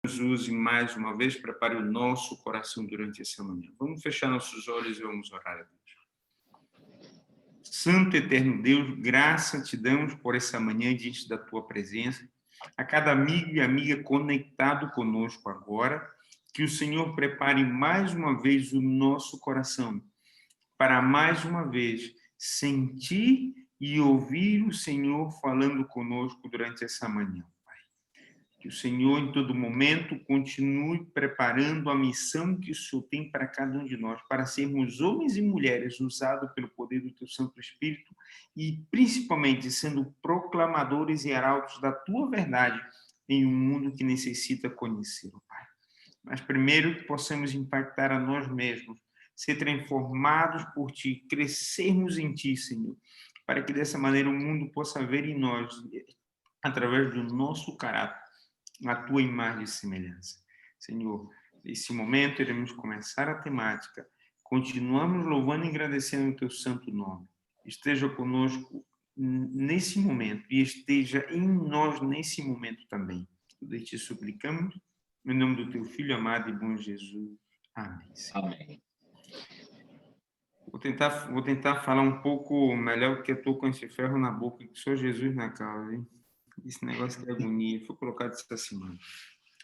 nos use mais uma vez, prepare o nosso coração durante essa manhã. Vamos fechar nossos olhos e vamos orar a Deus. Santo eterno Deus, graça te damos por essa manhã diante da tua presença. A cada amigo e amiga conectado conosco agora, que o Senhor prepare mais uma vez o nosso coração para mais uma vez sentir e ouvir o Senhor falando conosco durante essa manhã. Que o Senhor, em todo momento, continue preparando a missão que o Senhor tem para cada um de nós, para sermos homens e mulheres usados pelo poder do Teu Santo Espírito e, principalmente, sendo proclamadores e arautos da Tua verdade em um mundo que necessita conhecer, Pai. Mas primeiro que possamos impactar a nós mesmos, ser transformados por Ti, crescermos em Ti, Senhor, para que dessa maneira o mundo possa ver em nós, através do nosso caráter, a tua imagem e semelhança. Senhor, nesse momento iremos começar a temática. Continuamos louvando e agradecendo o teu santo nome. Esteja conosco nesse momento e esteja em nós nesse momento também. Tudo te suplicamos, em nome do teu Filho amado e bom Jesus. Amém. Amém. Vou tentar falar um pouco melhor, porque eu estou com esse ferro na boca, que sou Jesus na causa, hein? Esse negócio de agonia foi colocado essa semana.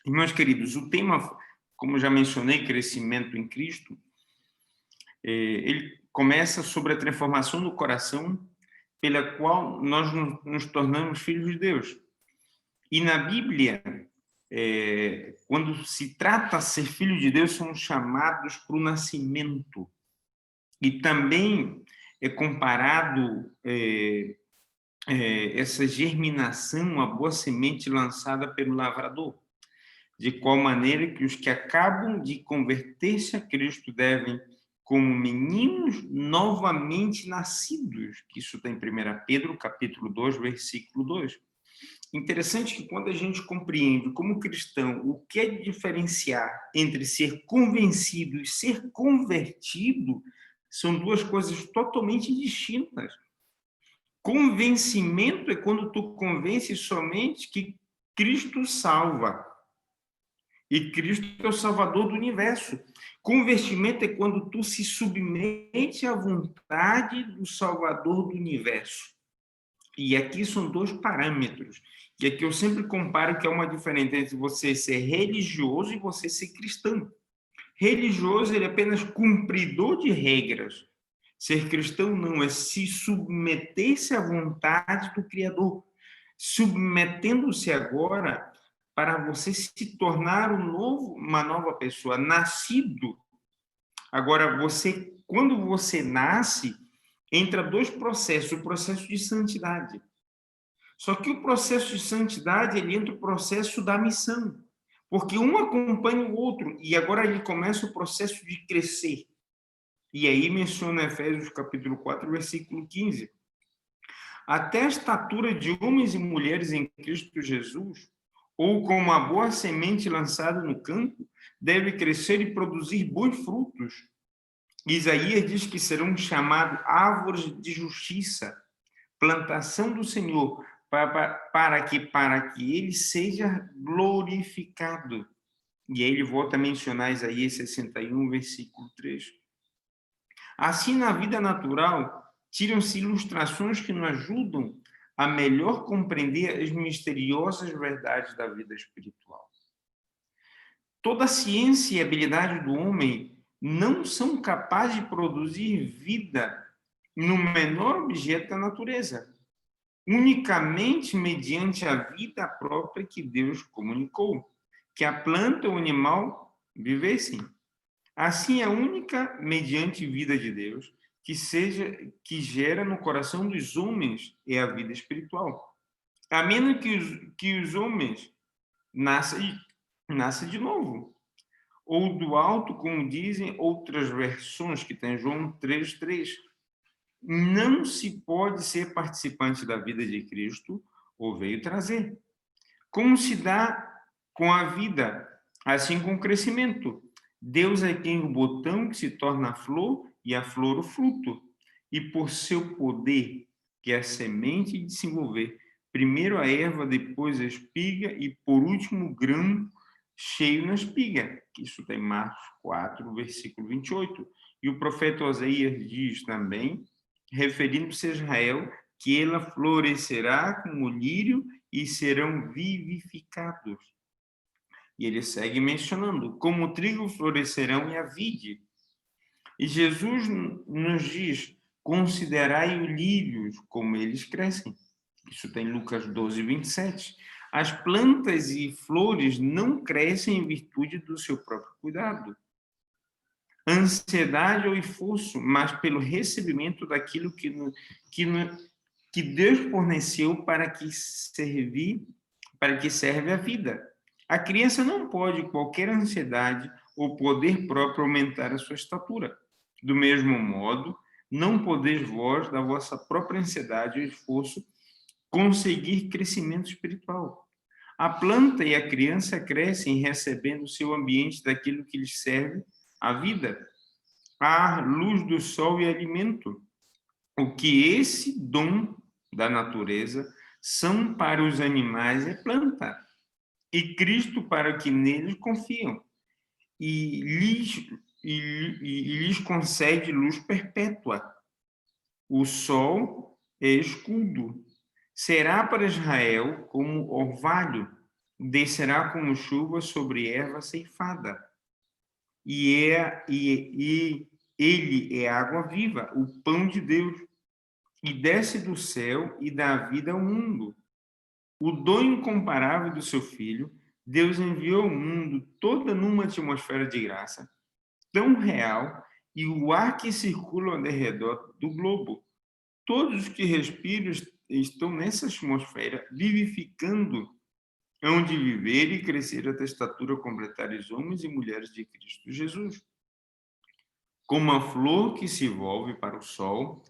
Irmãos queridos, o tema, como já mencionei, crescimento em Cristo, ele começa sobre a transformação do coração pela qual nós nos tornamos filhos de Deus. E na Bíblia, quando se trata de ser filho de Deus, somos chamados para o nascimento. E também é comparado essa germinação, a boa semente lançada pelo lavrador, de qual maneira que os que acabam de converter-se a Cristo devem, como meninos novamente nascidos, que isso está em 1 Pedro, capítulo 2, versículo 2. Interessante que quando a gente compreende como cristão o que é diferenciar entre ser convencido e ser convertido, são duas coisas totalmente distintas. Convencimento é quando tu convences somente que Cristo salva. E Cristo é o Salvador do universo. Convertimento é quando tu se submete à vontade do Salvador do universo. E aqui são dois parâmetros. E aqui eu sempre comparo que é uma diferença entre você ser religioso e você ser cristão. Religioso, ele é apenas cumpridor de regras. Ser cristão não, é se submeter-se à vontade do Criador, submetendo-se agora para você se tornar uma nova pessoa, nascido. Agora, quando você nasce, entra dois processos, o processo de santidade. Só que o processo de santidade, ele entra o processo da missão, porque um acompanha o outro, e agora ele começa o processo de crescer. E aí menciona Efésios capítulo 4, versículo 15. Até a estatura de homens e mulheres em Cristo Jesus, ou como a boa semente lançada no campo, deve crescer e produzir bons frutos. Isaías diz que serão chamados árvores de justiça, plantação do Senhor, para que ele seja glorificado. E aí ele volta a mencionar Isaías 61, versículo 3. Assim, na vida natural, tiram-se ilustrações que nos ajudam a melhor compreender as misteriosas verdades da vida espiritual. Toda a ciência e habilidade do homem não são capazes de produzir vida no menor objeto da natureza, unicamente mediante a vida própria que Deus comunicou, que a planta ou o animal vivessem. Assim, a única mediante vida de Deus que gera no coração dos homens é a vida espiritual. A menos que os homens nasçam de novo, ou do alto, como dizem outras versões, que tem João 3:3. Não se pode ser participante da vida de Cristo ou veio trazer. Como se dá com a vida, assim com o crescimento. Deus é quem o botão que se torna a flor e a flor o fruto. E por seu poder, que é a semente desenvolver, primeiro a erva, depois a espiga e por último o grão cheio na espiga. Isso tem Marcos 4, versículo 28. E o profeta Oséias diz também, referindo-se a Israel, que ela florescerá como o lírio e serão vivificados. E ele segue mencionando, como o trigo florescerão e a vide. E Jesus nos diz, considerai os lírios, como eles crescem. Isso tem Lucas 12, 27. As plantas e flores não crescem em virtude do seu próprio cuidado. Ansiedade ou esforço, mas pelo recebimento daquilo que Deus forneceu para que serve a vida. A criança não pode, qualquer ansiedade ou poder próprio, aumentar a sua estatura. Do mesmo modo, não podeis vós, da vossa própria ansiedade ou esforço, conseguir crescimento espiritual. A planta e a criança crescem recebendo o seu ambiente daquilo que lhes serve a vida, ar, luz do sol e alimento. O que esse dom da natureza são para os animais é planta, e Cristo para que neles confiam, e lhes concede luz perpétua. O sol é escudo. Será para Israel como orvalho, descerá como chuva sobre erva ceifada. E ele é água viva, o pão de Deus, e desce do céu e dá vida ao mundo. O dom incomparável do seu Filho, Deus enviou ao mundo toda numa atmosfera de graça, tão real, e o ar que circula ao redor do globo. Todos os que respiram estão nessa atmosfera, vivificando, hão de viver e crescer até a estatura completar os homens e mulheres de Cristo Jesus. Como a flor que se volve para o sol,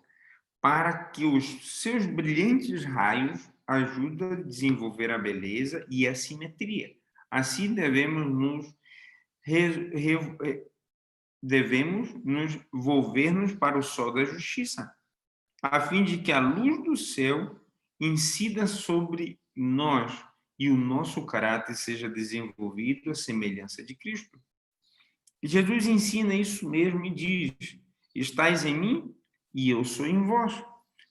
para que os seus brilhantes raios ajudem a desenvolver a beleza e a simetria. Assim devemos nos volver-nos para o sol da justiça, a fim de que a luz do céu incida sobre nós e o nosso caráter seja desenvolvido à semelhança de Cristo. E Jesus ensina isso mesmo e diz: estais em mim e eu sou em vós.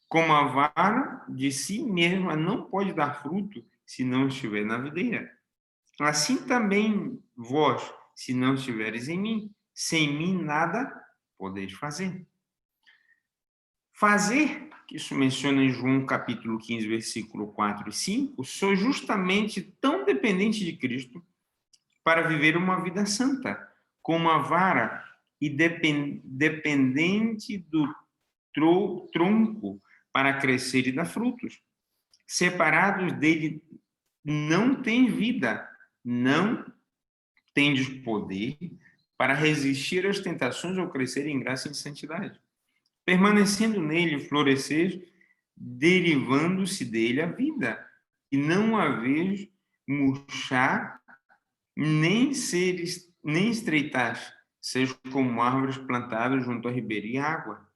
Como a vara de si mesma não pode dar fruto se não estiver na videira. Assim também vós, se não estiveres em mim, sem mim nada podeis fazer. Fazer, que isso menciona em João capítulo 15, versículo 4 e 5, sou justamente tão dependente de Cristo para viver uma vida santa, como a vara e dependente do tronco para crescer e dar frutos. Separados dele, não tem vida, não tendes poder para resistir às tentações ou crescer em graça e em santidade. Permanecendo nele, florescer, derivando-se dele a vida, e não haver murchar, nem estreitar, seja como árvores plantadas junto à ribeira e água.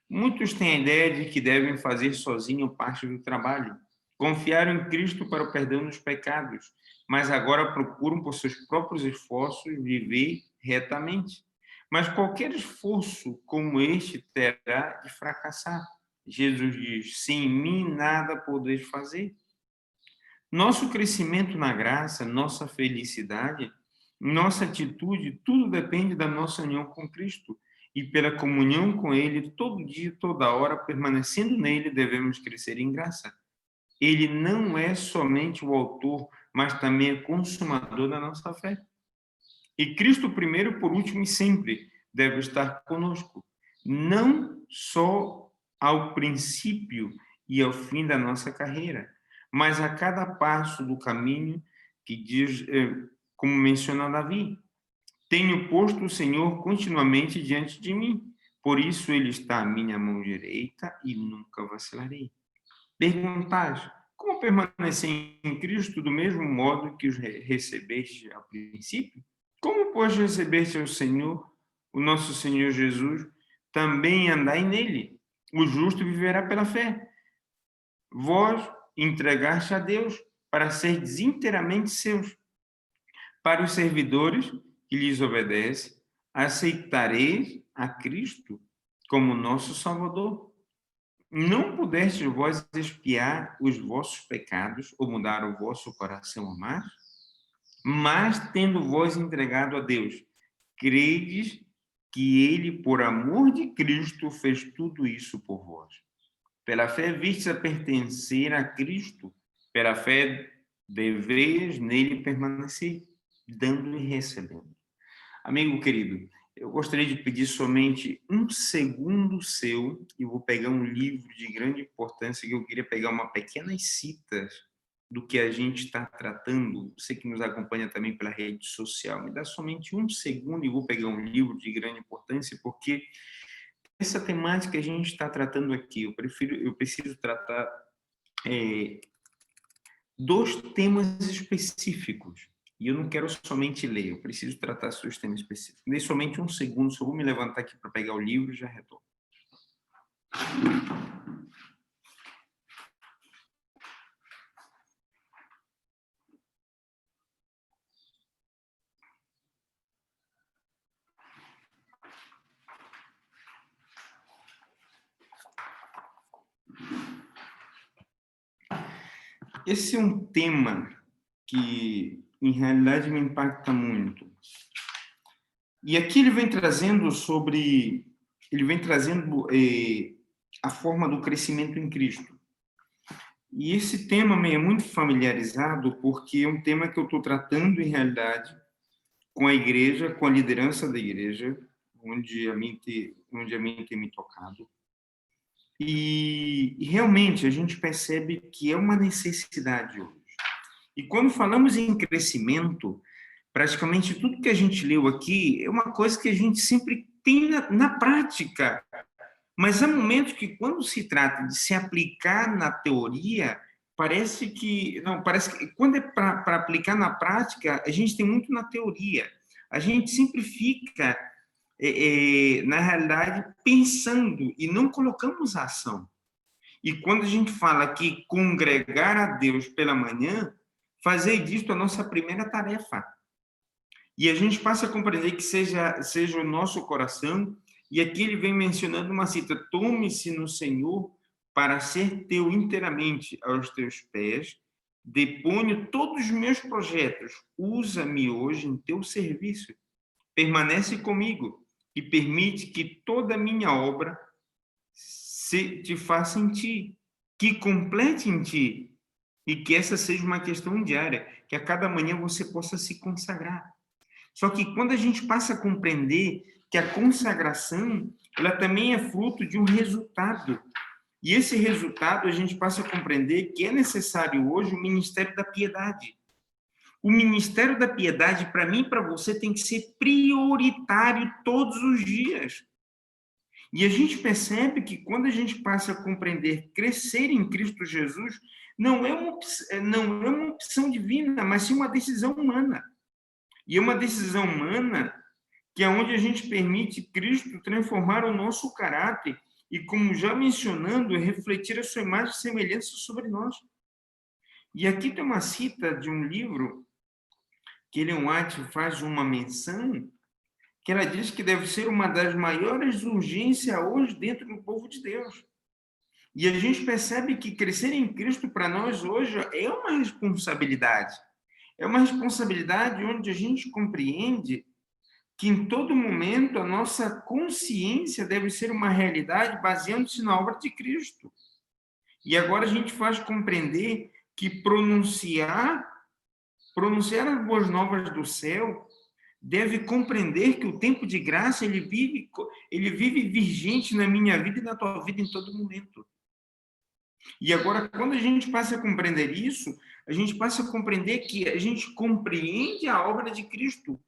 Muitos têm a ideia de que devem fazer sozinho parte do trabalho. Confiaram em Cristo para o perdão dos pecados, mas agora procuram, por seus próprios esforços, viver retamente. Mas qualquer esforço como este terá de fracassar. Jesus diz: sem mim nada podeis fazer. Nosso crescimento na graça, nossa felicidade, nossa atitude, tudo depende da nossa união com Cristo. E pela comunhão com Ele, todo dia, toda hora, permanecendo nele, devemos crescer em graça. Ele não é somente o autor, mas também é consumador da nossa fé. E Cristo, primeiro, por último e sempre, deve estar conosco, não só ao princípio e ao fim da nossa carreira, mas a cada passo do caminho, que diz, como menciona Davi, tenho posto o Senhor continuamente diante de mim, por isso ele está à minha mão direita e nunca vacilarei. Perguntais, como permanecer em Cristo do mesmo modo que os recebeste ao princípio? Como, pois, recebeste ao Senhor, o nosso Senhor Jesus, também andai nele? O justo viverá pela fé. Vós entregaste a Deus para seres inteiramente seus. Para os servidores que lhes obedecem, aceitareis a Cristo como nosso Salvador. Não pudestes vós expiar os vossos pecados ou mudar o vosso coração a mais? Mas, tendo vós entregado a Deus, credes que ele, por amor de Cristo, fez tudo isso por vós. Pela fé vistes a pertencer a Cristo, pela fé deveis nele permanecer, dando e recebendo. Amigo querido, eu gostaria de pedir somente um segundo seu, e vou pegar um livro de grande importância, que eu queria pegar uma pequenas citas do que a gente está tratando. Você que nos acompanha também pela rede social, me dá somente um segundo e vou pegar um livro de grande importância, porque essa temática que a gente está tratando aqui, eu preciso tratar dois temas específicos. E eu não quero somente ler, eu preciso tratar seus temas específicos. Dê somente um segundo, só vou me levantar aqui para pegar o livro e já retorno. Esse é um tema que, em realidade, me impacta muito. E aqui ele vem trazendo a forma do crescimento em Cristo. E esse tema me é muito familiarizado porque é um tema que eu estou tratando, em realidade, com a igreja, com a liderança da igreja, onde a mim tem me tocado. E realmente a gente percebe que é uma necessidade hoje. E quando falamos em crescimento, praticamente tudo que a gente leu aqui é uma coisa que a gente sempre tem na prática. Mas há momentos que, quando se trata de se aplicar na teoria, parece que quando é para aplicar na prática, a gente tem muito na teoria. A gente sempre fica, na realidade, pensando e não colocamos a ação. E quando a gente fala que congregar a Deus pela manhã, fazer disso a nossa primeira tarefa. E a gente passa a compreender que seja o nosso coração. E aqui ele vem mencionando uma cita: tome-se no Senhor para ser teu inteiramente aos teus pés, deponho todos os meus projetos, usa-me hoje em teu serviço, permanece comigo e permite que toda a minha obra se te faça em ti, que complete em ti, e que essa seja uma questão diária, que a cada manhã você possa se consagrar. Só que quando a gente passa a compreender que a consagração, ela também é fruto de um resultado. E esse resultado a gente passa a compreender que é necessário hoje o ministério da piedade. O ministério da piedade, para mim e para você, tem que ser prioritário todos os dias. E a gente percebe que quando a gente passa a compreender crescer em Cristo Jesus, não é uma opção divina, mas sim uma decisão humana. E é uma decisão humana que é onde a gente permite Cristo transformar o nosso caráter e, como já mencionando, refletir a sua imagem e semelhança sobre nós. E aqui tem uma cita de um livro que Ellen White faz uma menção, que ela diz que deve ser uma das maiores urgências hoje dentro do povo de Deus. E a gente percebe que crescer em Cristo para nós hoje é uma responsabilidade. É uma responsabilidade onde a gente compreende que em todo momento a nossa consciência deve ser uma realidade baseando-se na obra de Cristo. E agora a gente faz compreender que pronunciar as boas novas do céu deve compreender que o tempo de graça ele vive vigente na minha vida e na tua vida em todo momento. E agora, quando a gente passa a compreender isso, a gente passa a compreender que a gente compreende a obra de Cristo.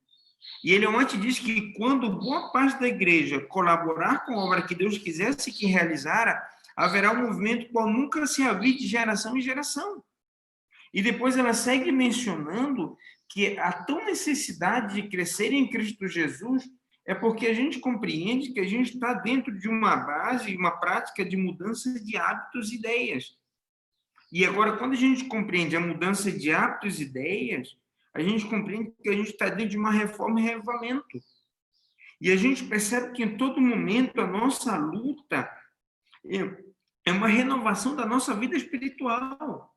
E ele antes diz que quando boa parte da igreja colaborar com a obra que Deus quisesse que realizara, haverá um movimento qual nunca se havia de geração em geração. E depois ela segue mencionando que a tão necessidade de crescer em Cristo Jesus é porque a gente compreende que a gente está dentro de uma base, uma prática de mudança de hábitos e ideias. E agora, quando a gente compreende a mudança de hábitos e ideias, a gente compreende que a gente está dentro de uma reforma e reavivamento. E a gente percebe que em todo momento a nossa luta é uma renovação da nossa vida espiritual.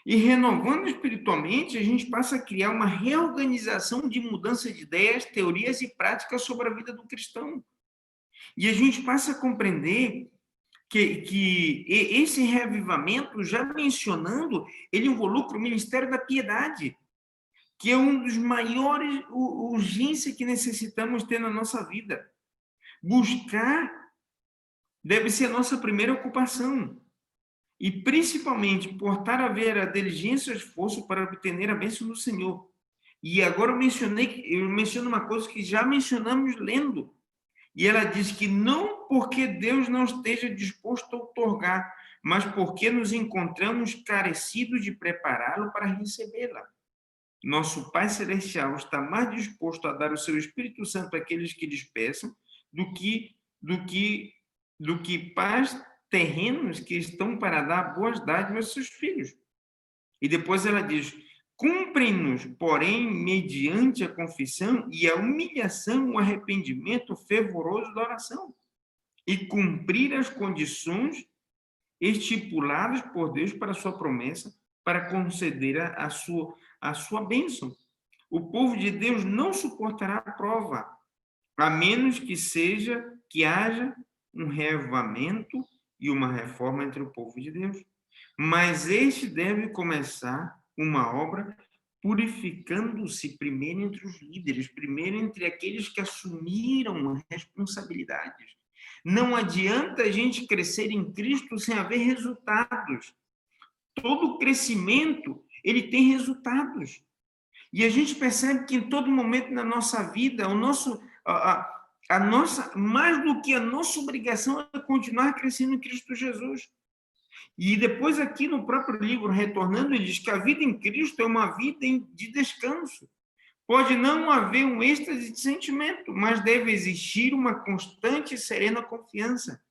E renovando espiritualmente, a gente passa a criar uma reorganização de mudança de ideias, teorias e práticas sobre a vida do cristão. E a gente passa a compreender que esse reavivamento, já mencionando, ele involucra o ministério da piedade, que é um dos maiores urgências que necessitamos ter na nossa vida. Buscar deve ser a nossa primeira ocupação. E, principalmente, portar a ver a diligência e esforço para obter a bênção do Senhor. E agora eu menciono uma coisa que já mencionamos lendo. E ela diz que não porque Deus não esteja disposto a outorgar, mas porque nos encontramos carecidos de prepará-lo para recebê-la. Nosso Pai Celestial está mais disposto a dar o seu Espírito Santo àqueles que lhes peçam do que pais terrenos que estão para dar boas dádivas aos seus filhos. E depois ela diz: cumprem-nos, porém, mediante a confissão e a humilhação, o arrependimento fervoroso da oração, e cumprir as condições estipuladas por Deus para a sua promessa, para conceder a sua bênção. O povo de Deus não suportará a prova, a menos que haja um reavivamento e uma reforma entre o povo de Deus. Mas este deve começar uma obra purificando-se primeiro entre os líderes, primeiro entre aqueles que assumiram responsabilidades. Não adianta a gente crescer em Cristo sem haver resultados. Todo crescimento, ele tem resultados. E a gente percebe que em todo momento na nossa vida, mais do que a nossa obrigação é continuar crescendo em Cristo Jesus. E depois aqui no próprio livro, retornando, ele diz que a vida em Cristo é uma vida de descanso. Pode não haver um êxtase de sentimento, mas deve existir uma constante e serena confiança.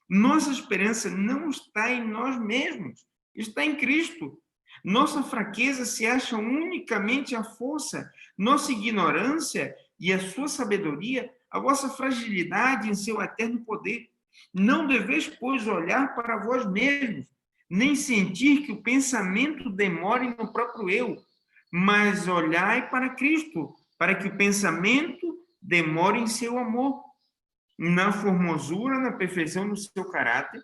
Nossa esperança não está em nós mesmos, está em Cristo. Nossa fraqueza se acha unicamente a força, nossa ignorância e a sua sabedoria, a vossa fragilidade em seu eterno poder. Não deveis, pois, olhar para vós mesmos, nem sentir que o pensamento demore no próprio eu, mas olhai para Cristo, para que o pensamento demore em seu amor, na formosura, na perfeição do seu caráter,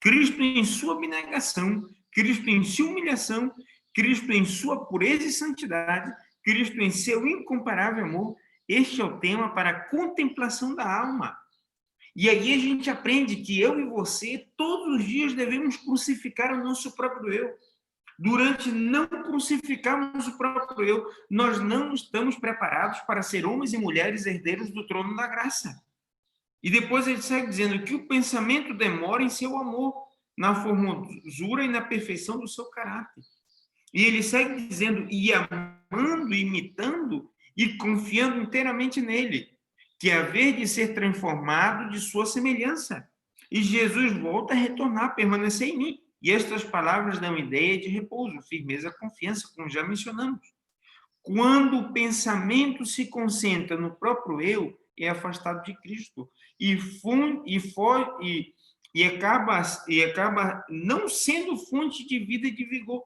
Cristo em sua abnegação, Cristo em sua humilhação, Cristo em sua pureza e santidade, Cristo em seu incomparável amor. Este é o tema para a contemplação da alma. E aí a gente aprende que eu e você, todos os dias, devemos crucificar o nosso próprio eu. Durante não crucificarmos o próprio eu, nós não estamos preparados para ser homens e mulheres herdeiros do trono da graça. E depois ele segue dizendo que o pensamento demora em seu amor, na formosura e na perfeição do seu caráter. E ele segue dizendo, e amando, imitando e confiando inteiramente nele, que haver de ser transformado de sua semelhança. E Jesus volta a retornar, permanecer em mim. E estas palavras dão ideia de repouso, firmeza, confiança, como já mencionamos. Quando o pensamento se concentra no próprio eu, é afastado de Cristo e acaba não sendo fonte de vida e de vigor.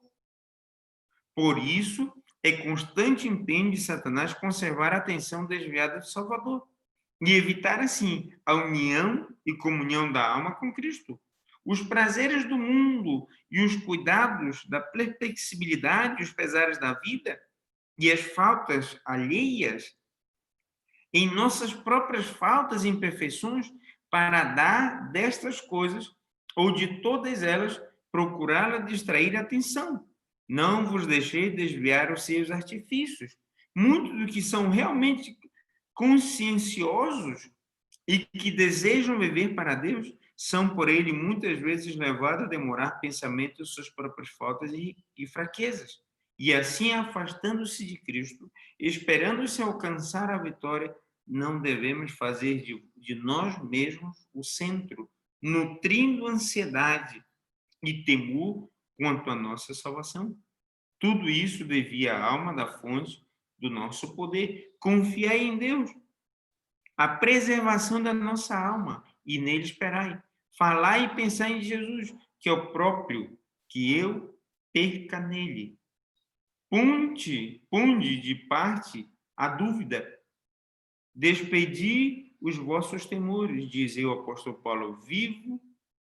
Por isso, é constante empenho de Satanás conservar a atenção desviada do Salvador e evitar, assim, a união e comunhão da alma com Cristo. Os prazeres do mundo e os cuidados da flexibilidade, os pesares da vida e as faltas alheias, em nossas próprias faltas e imperfeições, para dar destas coisas, ou de todas elas, procurá-la distrair a atenção. Não vos deixeis desviar os seus artifícios. Muitos do que são realmente conscienciosos e que desejam viver para Deus, são por ele muitas vezes levados a demorar pensamento de suas próprias faltas e fraquezas. E assim, afastando-se de Cristo, esperando-se alcançar a vitória, não devemos fazer de nós mesmos o centro, nutrindo ansiedade e temor quanto à nossa salvação. Tudo isso devia à alma da fonte do nosso poder. Confiai em Deus, a preservação da nossa alma, e nele esperai. Falai e pensai em Jesus, que é o próprio, que eu perca nele. Ponde de parte a dúvida. Despedi os vossos temores, diz o apóstolo Paulo. Vivo,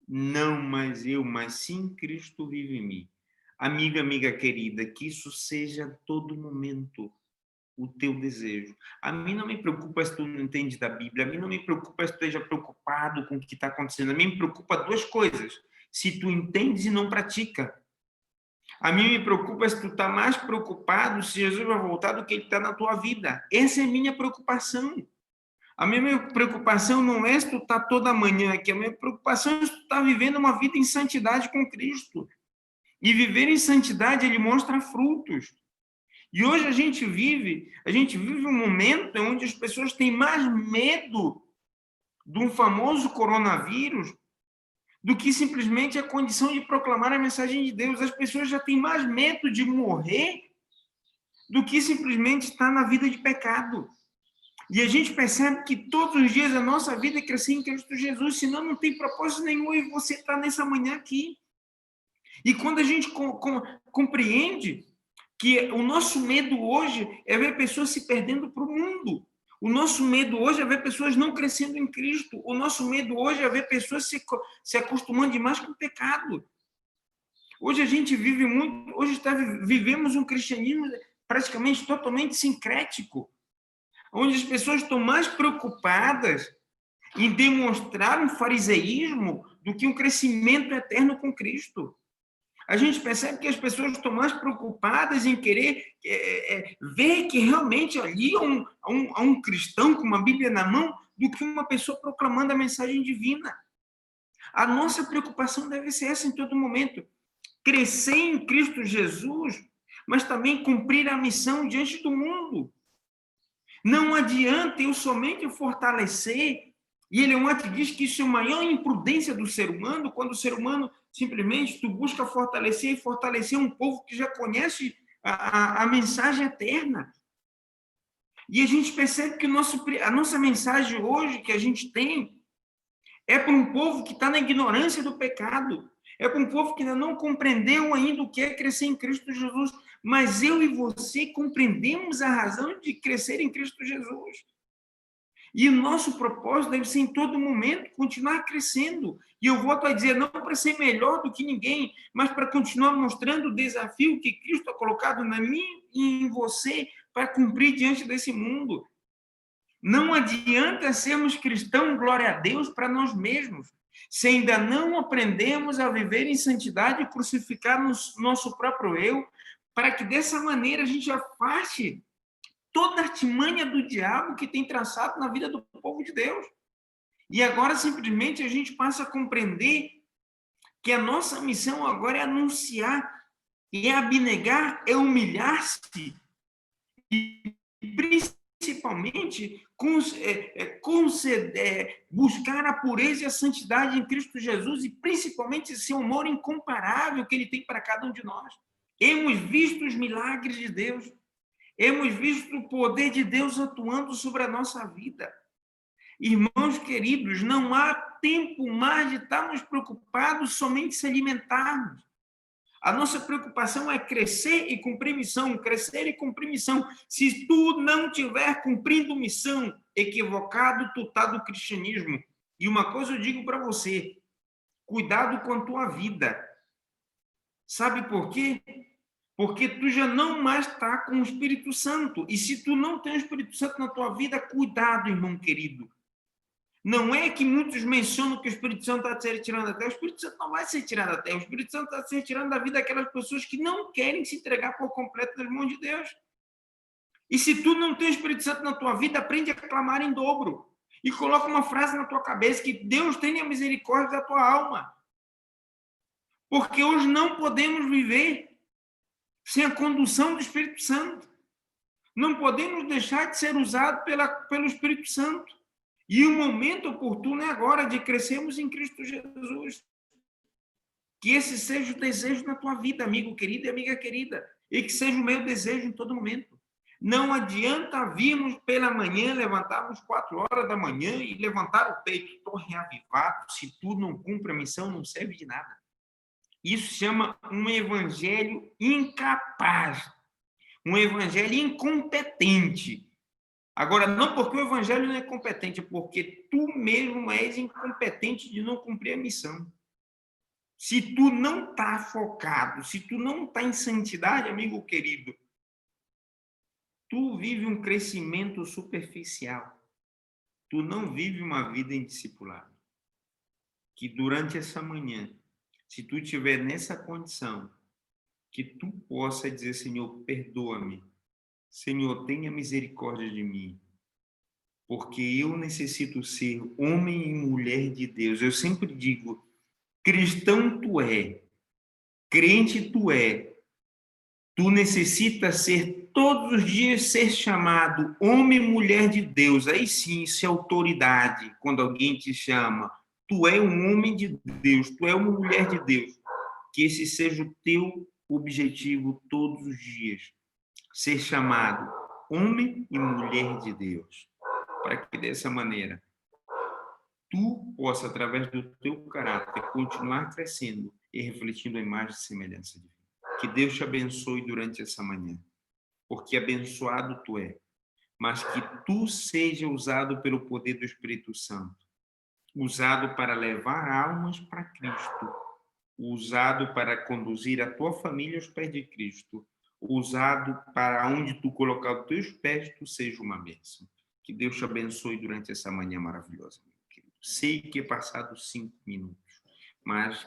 não mais eu, mas sim Cristo vive em mim. Amiga querida, que isso seja a todo momento o teu desejo. A mim não me preocupa se tu não entende da Bíblia, a mim não me preocupa se tu esteja preocupado com o que está acontecendo, a mim me preocupa duas coisas: se tu entendes e não pratica. A mim me preocupa se tu está mais preocupado se Jesus vai voltar do que ele está na tua vida. Essa é a minha preocupação. A minha preocupação não é se tu está toda manhã aqui, a minha preocupação é se tu está vivendo uma vida em santidade com Cristo. E viver em santidade, ele mostra frutos. E hoje a gente vive um momento onde as pessoas têm mais medo de um famoso coronavírus do que simplesmente a condição de proclamar a mensagem de Deus. As pessoas já têm mais medo de morrer do que simplesmente estar na vida de pecado. E a gente percebe que todos os dias a nossa vida é crescer em Cristo Jesus, senão não tem propósito nenhum e você está nessa manhã aqui. E quando a gente compreende que o nosso medo hoje é ver pessoas se perdendo para o mundo, o nosso medo hoje é ver pessoas não crescendo em Cristo, o nosso medo hoje é ver pessoas se acostumando demais com o pecado. Hoje a gente vive muito, vivemos um cristianismo praticamente totalmente sincrético, onde as pessoas estão mais preocupadas em demonstrar um fariseísmo do que um crescimento eterno com Cristo. A gente percebe que as pessoas estão mais preocupadas em querer ver que realmente ali há um cristão com uma Bíblia na mão do que uma pessoa proclamando a mensagem divina. A nossa preocupação deve ser essa em todo momento. Crescer em Cristo Jesus, mas também cumprir a missão diante do mundo. Não adianta eu somente fortalecer, e Eleonte diz que isso é a maior imprudência do ser humano, quando o ser humano simplesmente tu busca fortalecer um povo que já conhece a mensagem eterna. E a gente percebe que a nossa mensagem hoje que a gente tem é para um povo que está na ignorância do pecado, é para um povo que ainda não compreendeu ainda o que é crescer em Cristo Jesus. Mas eu e você compreendemos a razão de crescer em Cristo Jesus. E o nosso propósito deve ser, em todo momento, continuar crescendo. E eu volto a dizer, não para ser melhor do que ninguém, mas para continuar mostrando o desafio que Cristo ha colocado na mim e em você para cumprir diante desse mundo. Não adianta sermos cristãos, glória a Deus, para nós mesmos, se ainda não aprendemos a viver em santidade e crucificar nosso próprio eu, para que dessa maneira a gente afaste toda a artimanha do diabo que tem traçado na vida do povo de Deus. E agora simplesmente a gente passa a compreender que a nossa missão agora é anunciar, é abnegar, é humilhar-se e principalmente buscar a pureza e a santidade em Cristo Jesus e principalmente esse amor incomparável que ele tem para cada um de nós. Hemos visto os milagres de Deus, hemos visto o poder de Deus atuando sobre a nossa vida. Irmãos queridos, não há tempo mais de estarmos preocupados somente em se alimentarmos. A nossa preocupação é crescer e cumprir missão, crescer e cumprir missão. Se tu não estiver cumprindo missão, equivocado tu está do cristianismo. E uma coisa eu digo para você, cuidado com a tua vida. Sabe por quê? Porque tu já não mais está com o Espírito Santo. E se tu não tem o Espírito Santo na tua vida, cuidado, irmão querido. Não é que muitos mencionam que o Espírito Santo está sendo tirado da terra. O Espírito Santo não vai ser tirado da terra. O Espírito Santo está sendo tirado da vida daquelas pessoas que não querem se entregar por completo nas mãos de Deus. E se tu não tem o Espírito Santo na tua vida, aprende a clamar em dobro. E coloca uma frase na tua cabeça, que Deus tenha misericórdia da tua alma. Porque hoje não podemos viver sem a condução do Espírito Santo. Não podemos deixar de ser usados pelo Espírito Santo. E o momento oportuno é agora de crescermos em Cristo Jesus. Que esse seja o desejo na tua vida, amigo querido e amiga querida. E que seja o meu desejo em todo momento. Não adianta virmos pela manhã, levantarmos 4 horas da manhã e levantar o peito. Estou reavivado. Se tu não cumpre a missão, não serve de nada. Isso se chama um evangelho incapaz, um evangelho incompetente. Agora, não porque o evangelho não é competente, é porque tu mesmo és incompetente de não cumprir a missão. Se tu não está focado, se tu não está em santidade, amigo querido, tu vive um crescimento superficial. Tu não vive uma vida em discipulado. Que durante essa manhã, se tu estiver nessa condição, que tu possa dizer, Senhor, perdoa-me. Senhor, tenha misericórdia de mim. Porque eu necessito ser homem e mulher de Deus. Eu sempre digo, cristão tu é, crente tu é, tu necessitas ser todos os dias ser chamado homem e mulher de Deus. Aí sim, isso é autoridade. Quando alguém te chama, tu é um homem de Deus, tu é uma mulher de Deus. Que esse seja o teu objetivo todos os dias. Ser chamado homem e mulher de Deus. Para que dessa maneira tu possa, através do teu caráter, continuar crescendo e refletindo a imagem e semelhança de Deus. Que Deus te abençoe durante essa manhã, porque abençoado tu é, mas que tu seja usado pelo poder do Espírito Santo, usado para levar almas para Cristo, usado para conduzir a tua família aos pés de Cristo, usado para onde tu colocar os teus pés, tu seja uma bênção. Que Deus te abençoe durante essa manhã maravilhosa, meu querido. Sei que é passado 5 minutos, mas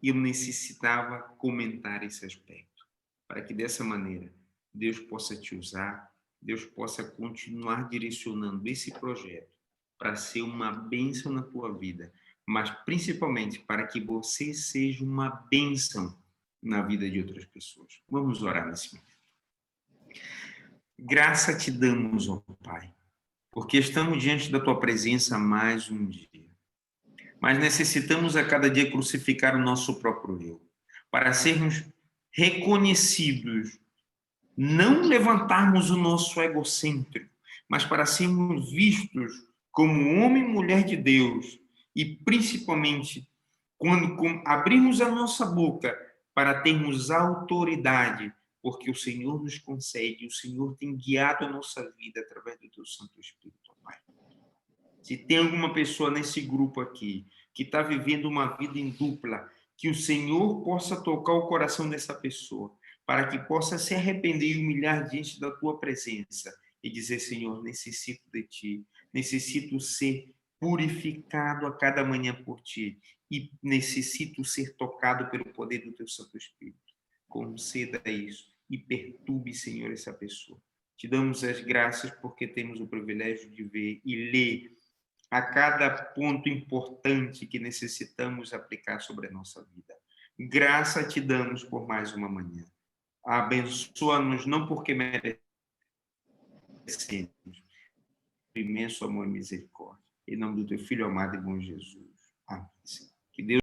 eu necessitava comentar esse aspecto, para que dessa maneira Deus possa te usar, Deus possa continuar direcionando esse projeto para ser uma bênção na tua vida, mas principalmente para que você seja uma bênção na vida de outras pessoas. Vamos orar nesse momento. Graça te damos, ó Pai, porque estamos diante da tua presença mais um dia. Mas necessitamos a cada dia crucificar o nosso próprio eu, para sermos reconhecidos, não levantarmos o nosso egocêntrico, mas para sermos vistos como homem e mulher de Deus, e principalmente quando abrimos a nossa boca para termos autoridade, porque o Senhor nos concede, o Senhor tem guiado a nossa vida através do teu Santo Espírito, Pai. Se tem alguma pessoa nesse grupo aqui que está vivendo uma vida em dupla, que o Senhor possa tocar o coração dessa pessoa, para que possa se arrepender e humilhar diante da tua presença e dizer, Senhor, necessito de ti, necessito ser purificado a cada manhã por ti e necessito ser tocado pelo poder do teu Santo Espírito. Conceda isso e perturbe, Senhor, essa pessoa. Te damos as graças porque temos o privilégio de ver e ler a cada ponto importante que necessitamos aplicar sobre a nossa vida. Graça te damos por mais uma manhã. Abençoa-nos não porque merecemos, imenso amor e misericórdia. Em nome do teu Filho amado e bom Jesus. Amém. Que Deus